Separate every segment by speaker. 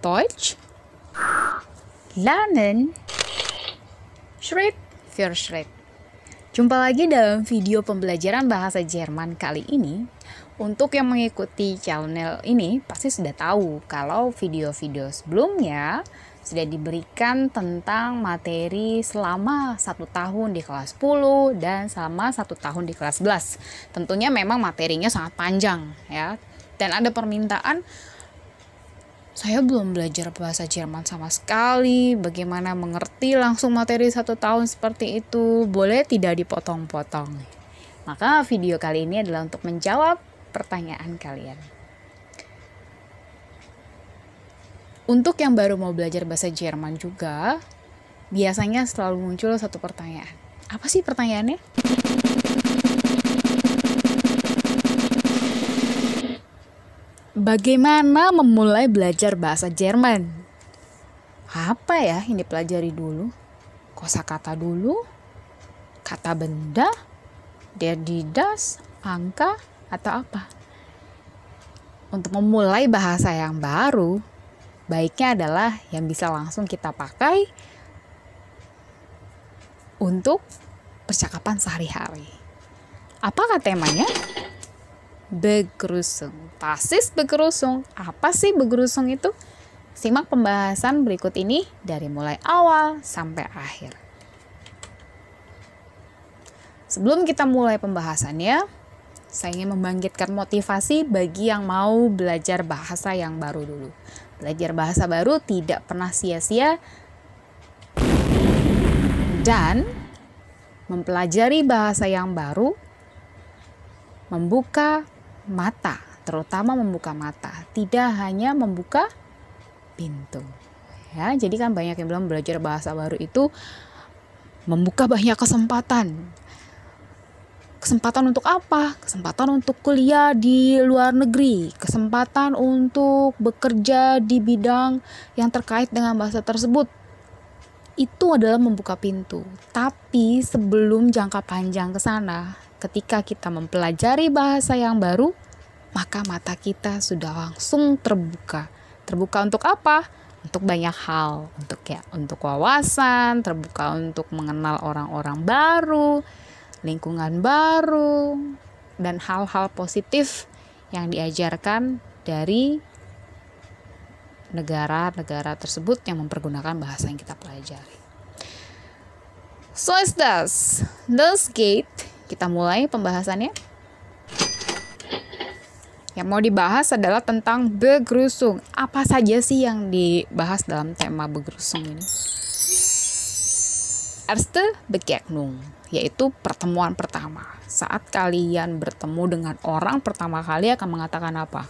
Speaker 1: Deutsch lernen Schritt für Schritt. Jumpa lagi dalam video pembelajaran bahasa Jerman kali ini. Untuk yang mengikuti channel ini pasti sudah tahu kalau video-video sebelumnya sudah diberikan tentang materi selama 1 tahun di kelas 10 dan selama 1 tahun di kelas 11. Tentunya memang materinya sangat panjang ya. Dan ada permintaan, saya belum belajar bahasa Jerman sama sekali, bagaimana mengerti langsung materi 1 tahun seperti itu, boleh tidak dipotong-potong. Maka video kali ini adalah untuk menjawab pertanyaan kalian. Untuk yang baru mau belajar bahasa Jerman juga, biasanya selalu muncul satu pertanyaan. Apa sih pertanyaannya? Bagaimana memulai belajar bahasa Jerman? Apa ya yang dipelajari dulu? Kosakata dulu? Kata benda? Der, die, das? Angka? Atau apa? Untuk memulai bahasa yang baru, baiknya adalah yang bisa langsung kita pakai untuk percakapan sehari-hari. Apakah temanya? Begrüßung. Basis Begrüßung. Apa sih Begrüßung itu? Simak pembahasan berikut ini dari mulai awal sampai akhir. Sebelum kita mulai pembahasannya, saya ingin membangkitkan motivasi bagi yang mau belajar bahasa yang baru dulu. Belajar bahasa baru tidak pernah sia-sia, dan mempelajari bahasa yang baru membuka mata, terutama membuka mata, tidak hanya membuka pintu. Ya, jadi kan banyak yang bilang belajar bahasa baru itu membuka banyak kesempatan. Kesempatan untuk apa? Kesempatan untuk kuliah di luar negeri, kesempatan untuk bekerja di bidang yang terkait dengan bahasa tersebut. Itu adalah membuka pintu. Tapi sebelum jangka panjang ke sana, ketika kita mempelajari bahasa yang baru, maka mata kita sudah langsung terbuka. Terbuka untuk apa? Untuk banyak hal, untuk wawasan, terbuka untuk mengenal orang-orang baru, lingkungan baru, dan hal-hal positif yang diajarkan dari negara-negara tersebut yang mempergunakan bahasa yang kita pelajari. So is das. Los geht. Kita mulai pembahasannya. Yang mau dibahas adalah tentang Begrüßung. Apa saja sih yang dibahas dalam tema Begrüßung ini? Erste Begegnung, yaitu pertemuan pertama. Saat kalian bertemu dengan orang pertama kali akan mengatakan apa?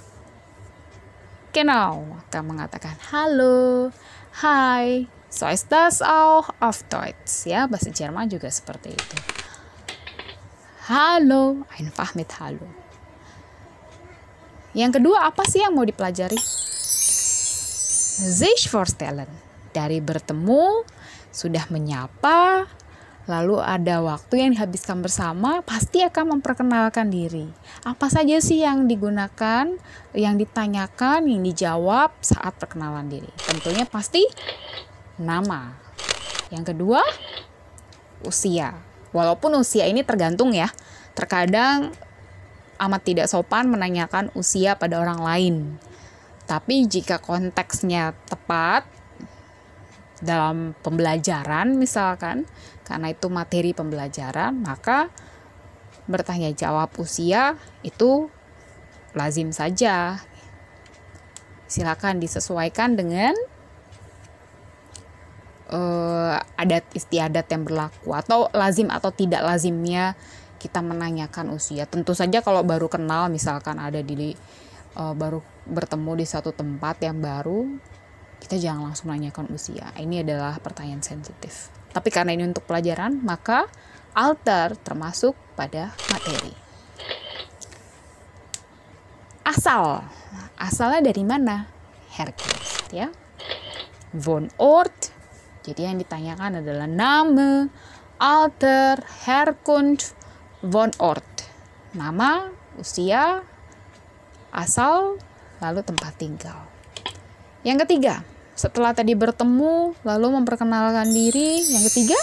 Speaker 1: Genau, akan mengatakan halo, hi, so ist das auch auf Deutsch. Ya, bahasa Jerman juga seperti itu. Halo, einfach mit hallo. Yang kedua, apa sih yang mau dipelajari? Sich vorstellen. Dari bertemu, sudah menyapa, lalu ada waktu yang dihabiskan bersama, pasti akan memperkenalkan diri. Apa saja sih yang digunakan, yang ditanyakan, yang dijawab saat perkenalan diri? Tentunya pasti nama. Yang kedua, usia. Walaupun usia ini tergantung ya, terkadang amat tidak sopan menanyakan usia pada orang lain. Tapi jika konteksnya tepat, dalam pembelajaran misalkan, karena itu materi pembelajaran, maka bertanya jawab usia itu lazim saja. Silakan disesuaikan dengan adat istiadat yang berlaku, atau lazim atau tidak lazimnya kita menanyakan usia. Tentu saja kalau baru kenal, misalkan ada baru bertemu di satu tempat yang baru, kita jangan langsung menanyakan usia. Ini adalah pertanyaan sensitif. Tapi karena ini untuk pelajaran, maka alter termasuk pada materi. Asal. Asalnya dari mana? Herkunft, ya. Wohnort. Jadi yang ditanyakan adalah Name, Alter, Herkunft, Wohnort. Nama, usia, asal, lalu tempat tinggal. Yang ketiga, setelah tadi bertemu lalu memperkenalkan diri, yang ketiga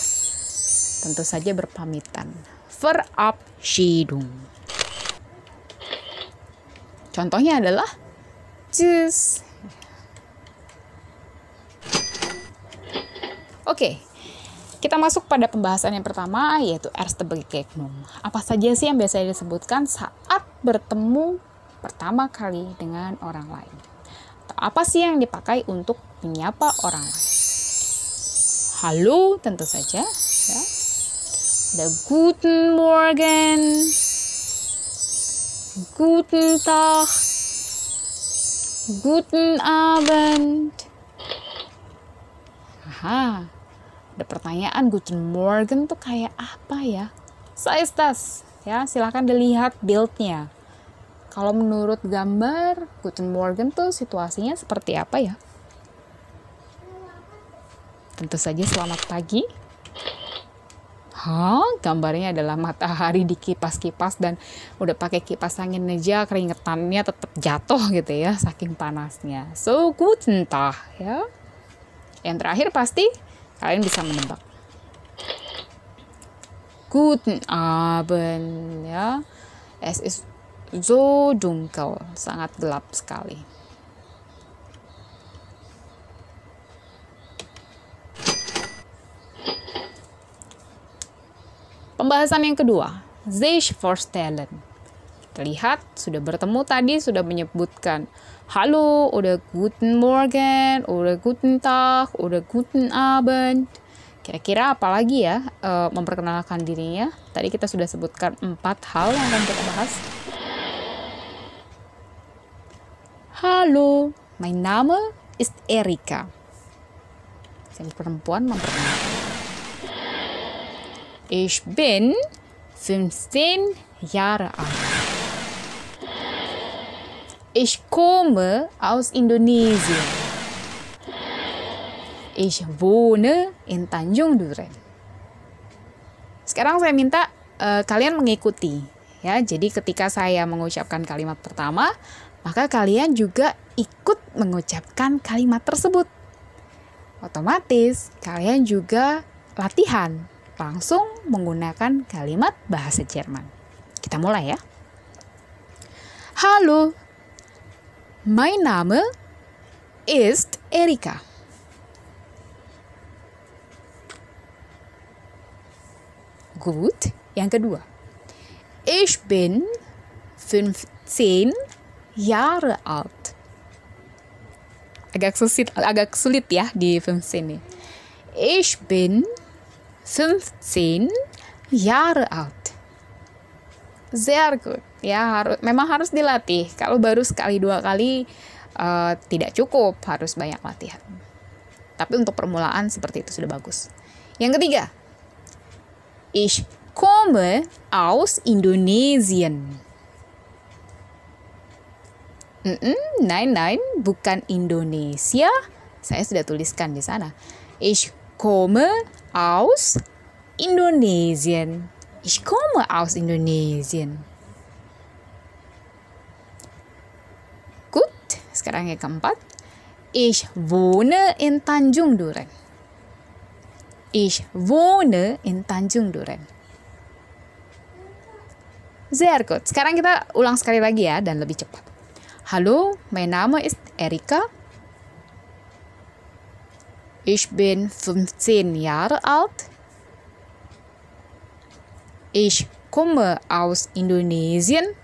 Speaker 1: tentu saja berpamitan. Verabschiedung. Contohnya adalah tschüss. Oke, kita masuk pada pembahasan yang pertama, yaitu erste Begegnung. Apa saja sih yang biasanya disebutkan saat bertemu pertama kali dengan orang lain? Atau apa sih yang dipakai untuk menyapa orang lain? Halo, tentu saja. Ya. Ada Guten Morgen, Guten Tag, Guten Abend. Aha, ada pertanyaan Guten Morgen tuh kayak apa ya? So is das. Ya, silakan dilihat build-nya. Kalau menurut gambar, Guten Morgen tuh situasinya seperti apa ya? Tentu saja selamat pagi. Gambarnya adalah matahari di kipas-kipas dan udah pakai kipas angin aja keringetannya tetap jatuh gitu ya, saking panasnya. So, Guten Tag ya. Yang terakhir pasti kalian bisa menebak. Guten Abend ya. Es ist so dunkel, sangat gelap sekali. Pembahasan yang kedua, sich vorstellen. Kita lihat, sudah bertemu tadi, sudah menyebutkan halo, udah Guten Morgen, udah Guten Tag, udah Guten Abend. Kira-kira apa lagi ya memperkenalkan dirinya? Tadi kita sudah sebutkan 4 hal yang akan kita bahas. Halo, mein Name ist Erika. Yang perempuan memperkenalkan. Ich bin 15 Jahre alt. Ich komme aus Indonesien. Ich wohne in Tanjung Duren. Sekarang saya minta kalian mengikuti ya. Jadi ketika saya mengucapkan kalimat pertama, maka kalian juga ikut mengucapkan kalimat tersebut. Otomatis kalian juga latihan langsung menggunakan kalimat bahasa Jerman. Kita mulai ya. Hallo, mein Name ist Erika. Gut, yang kedua. Ich bin 15 Jahre alt. Agak sulit ya di 15 ini. Ich bin 15 Jahre alt. Sehr gut. Ya, memang harus dilatih. Kalau baru sekali 2 kali tidak cukup, harus banyak latihan. Tapi untuk permulaan seperti itu sudah bagus. Yang ketiga. Ich komme aus Indonesien. Nein, bukan Indonesia. Saya sudah tuliskan di sana. Ich komme aus Indonesien. Ich komme aus Indonesien. Gut, sekarang yang keempat. Ich wohne in Tanjung Duren. Ich wohne in Tanjung Duren. Sehr gut. Sekarang kita ulang sekali lagi ya dan lebih cepat. Hallo, mein Name ist Erika. Ich bin 15 Jahre alt. Ich komme aus Indonesien.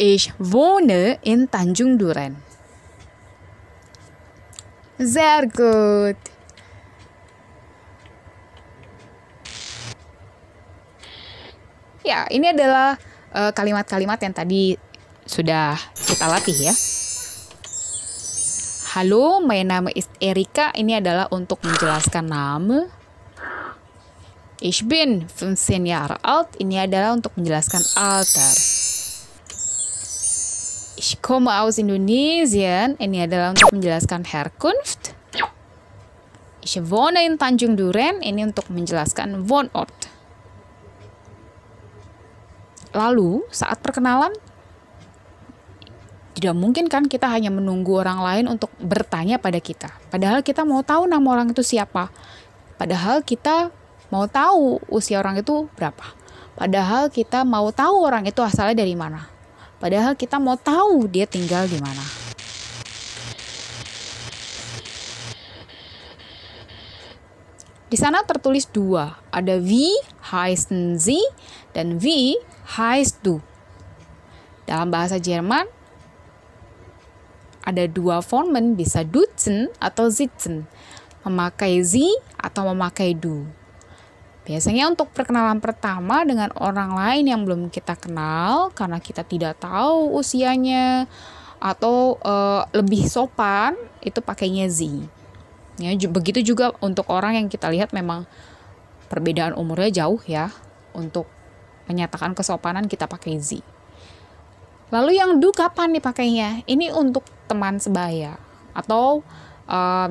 Speaker 1: Ich wohne in Tanjung Duren. Sehr gut. Ya, ini adalah kalimat-kalimat yang tadi sudah kita latih ya. Halo, mein Name ist Erika. Ini adalah untuk menjelaskan nama. Ich bin 15 Jahre alt. Ini adalah untuk menjelaskan alter. Ich komme aus Indonesien. Ini adalah untuk menjelaskan Herkunft. Ich wohne in Tanjung Duren. Ini untuk menjelaskan Wohnort. Lalu, saat perkenalan, Tidak mungkin kan kita hanya menunggu orang lain untuk bertanya pada kita. Padahal kita mau tahu nama orang itu siapa. Padahal kita mau tahu usia orang itu berapa. Padahal kita mau tahu orang itu asalnya dari mana. Padahal kita mau tahu dia tinggal di mana. Di sana tertulis dua. Ada wie heißen Sie dan wie heißt du. Dalam bahasa Jerman, ada dua formen, bisa duzen atau sitzen, memakai sie atau memakai du. Biasanya untuk perkenalan pertama dengan orang lain yang belum kita kenal, karena kita tidak tahu usianya, atau lebih sopan, itu pakainya sie. Ya, begitu juga untuk orang yang kita lihat memang perbedaan umurnya jauh ya, untuk menyatakan kesopanan kita pakai sie. Lalu yang du kapan dipakainya? Ini untuk teman sebaya. Atau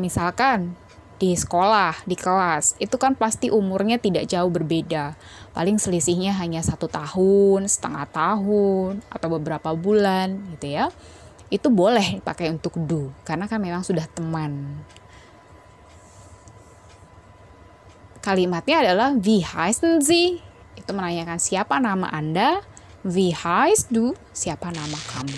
Speaker 1: misalkan di sekolah, di kelas, itu kan pasti umurnya tidak jauh berbeda. Paling selisihnya hanya 1 tahun, setengah tahun, atau beberapa bulan gitu ya. Itu boleh dipakai untuk du, karena kan memang sudah teman. Kalimatnya adalah wie heißen Sie? Itu menanyakan siapa nama Anda. Wie heißt du? Siapa nama kamu?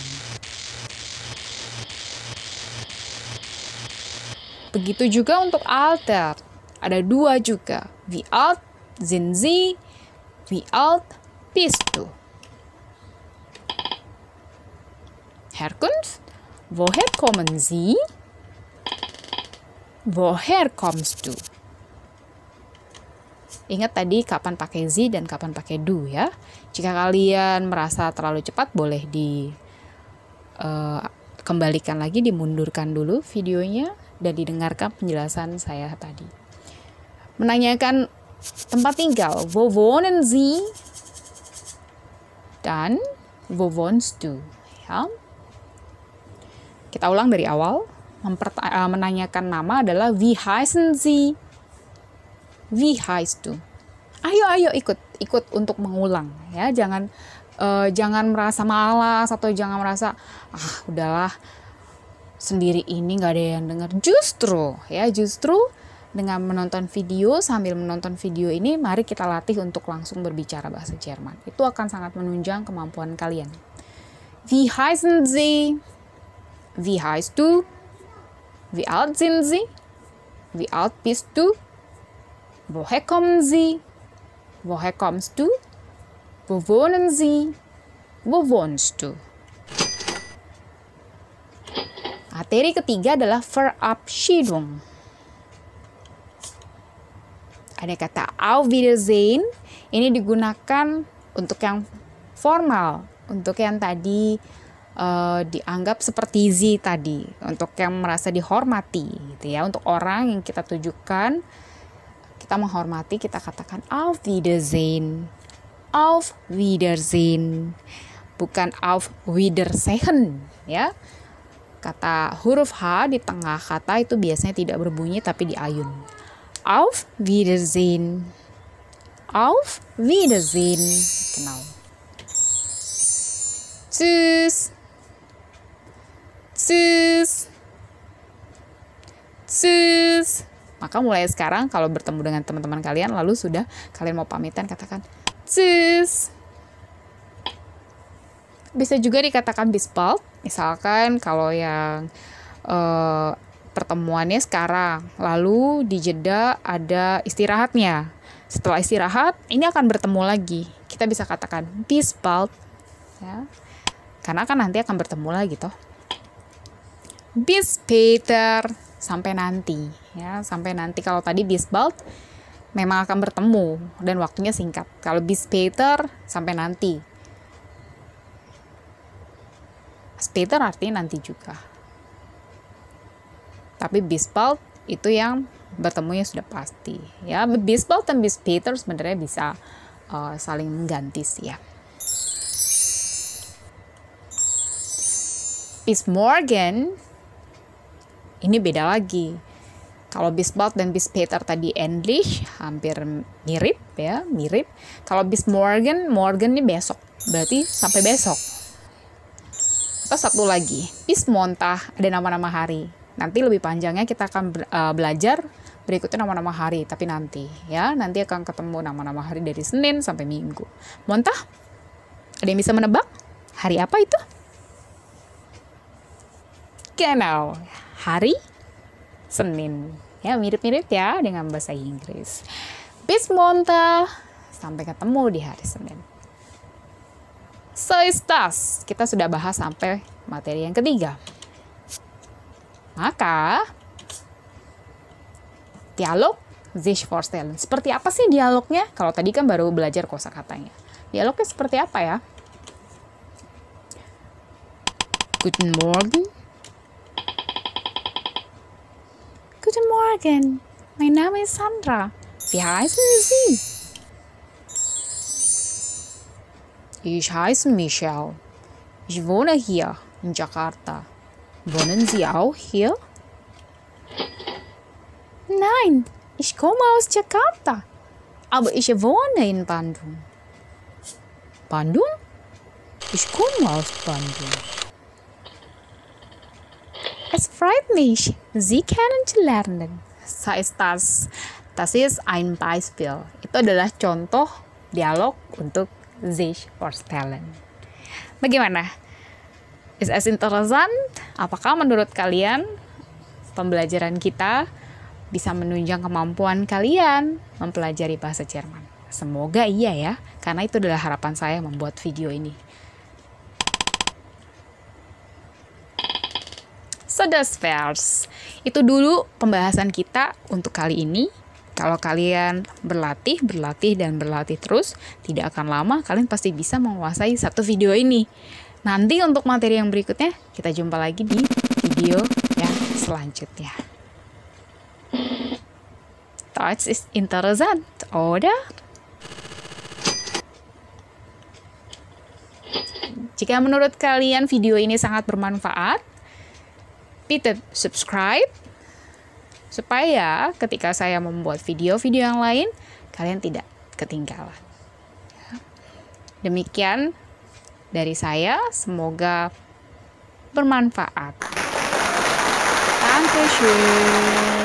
Speaker 1: Begitu juga untuk Alter. Ada dua juga. Wie alt sind Sie? Wie alt bist du? Herkunft? Woher kommen Sie? Woher kommst du? Ingat tadi kapan pakai sie dan kapan pakai do ya. Jika kalian merasa terlalu cepat, boleh kembalikan lagi, dimundurkan dulu videonya dan didengarkan penjelasan saya tadi. Menanyakan tempat tinggal, wo wohnen Sie? Dan wo wohnst du? Ya. Kita ulang dari awal. Menanyakan nama adalah wie heißen Sie? Wie heißt du? Ayo ikut untuk mengulang ya. Jangan merasa malas atau jangan merasa udahlah sendiri ini nggak ada yang dengar. Justru dengan menonton video, sambil menonton video ini, mari kita latih untuk langsung berbicara bahasa Jerman. Itu akan sangat menunjang kemampuan kalian. Wie heißen Sie? Wie heißt du? Wie alt sind Sie? Wie alt bist du? Woher kommen Sie? Woher kommst du? Wo wohnen Sie? Wo wohnst du? Materi ketiga adalah Verabschiedung. Ada kata Auf Wiedersehen. Ini digunakan untuk yang formal, untuk yang tadi dianggap seperti Sie tadi, untuk yang merasa dihormati, gitu ya. Untuk orang yang kita tujukan, kita menghormati, kita katakan Auf Wiedersehen. Auf Wiedersehen. Bukan Auf Wiedersehen, ya. Kata huruf H di tengah kata itu biasanya tidak berbunyi tapi diayun. Auf Wiedersehen. Auf Wiedersehen. Genau. Tschüss. Tschüss. Tschüss. Maka mulai sekarang kalau bertemu dengan teman-teman kalian lalu sudah kalian mau pamitan, katakan tschüss. Bisa juga dikatakan bis bald. Misalkan kalau yang pertemuannya sekarang, lalu di jeda ada istirahatnya. Setelah istirahat, ini akan bertemu lagi. Kita bisa katakan bis bald. Ya. Karena kan nanti akan bertemu lagi toh. Bis später. Sampai nanti, ya, sampai nanti. Kalau tadi bis bald memang akan bertemu dan waktunya singkat. Kalau bis später sampai nanti. Später artinya nanti juga. Tapi bis bald itu yang bertemunya sudah pasti. Ya, bis bald dan bis später sebenarnya bisa saling mengganti sih ya. Bis morgen ini beda lagi. Kalau bis bald dan bis später tadi ähnlich, hampir mirip ya, mirip. Kalau bis morgen ini besok, berarti sampai besok. Oh, satu lagi, bis montah, ada nama-nama hari. Nanti lebih panjangnya kita akan belajar berikutnya nama-nama hari, tapi nanti ya, nanti akan ketemu nama-nama hari dari Senin sampai Minggu. Montah, ada yang bisa menebak hari apa itu? Genau, hari Senin. Ya, mirip-mirip ya dengan bahasa Inggris. Bis montah, sampai ketemu di hari Senin. So is das. Kita sudah bahas sampai materi yang ketiga. Maka, dialog sich vorstellen. Seperti apa sih dialognya? Kalau tadi kan baru belajar kosakatanya. Dialognya seperti apa ya? Guten Morgen. Guten Morgen. Mein Name ist Sandra. Wie heißen Sie? Ich heiße Michelle. Ich wohne hier in Jakarta. Wohnen Sie auch hier? Nein, ich komme aus Jakarta. Aber ich wohne in Bandung. Bandung? Ich komme aus Bandung. Es freut mich, Sie kennenzulernen. So ist das. Das ist ein Beispiel. Itu adalah contoh dialog untuk sich vorstellen. Bagaimana? Ist es interessant? Apakah menurut kalian pembelajaran kita bisa menunjang kemampuan kalian mempelajari bahasa Jerman? Semoga iya ya, karena itu adalah harapan saya membuat video ini. So das war's. Itu dulu pembahasan kita untuk kali ini. Kalau kalian berlatih terus, tidak akan lama kalian pasti bisa menguasai satu video ini. Nanti untuk materi yang berikutnya, kita jumpa lagi di video yang selanjutnya. Das ist interessant, oder? Jika menurut kalian video ini sangat bermanfaat, bitte subscribe, supaya ketika saya membuat video-video yang lain, kalian tidak ketinggalan. Demikian dari saya, semoga bermanfaat. Dankeschön.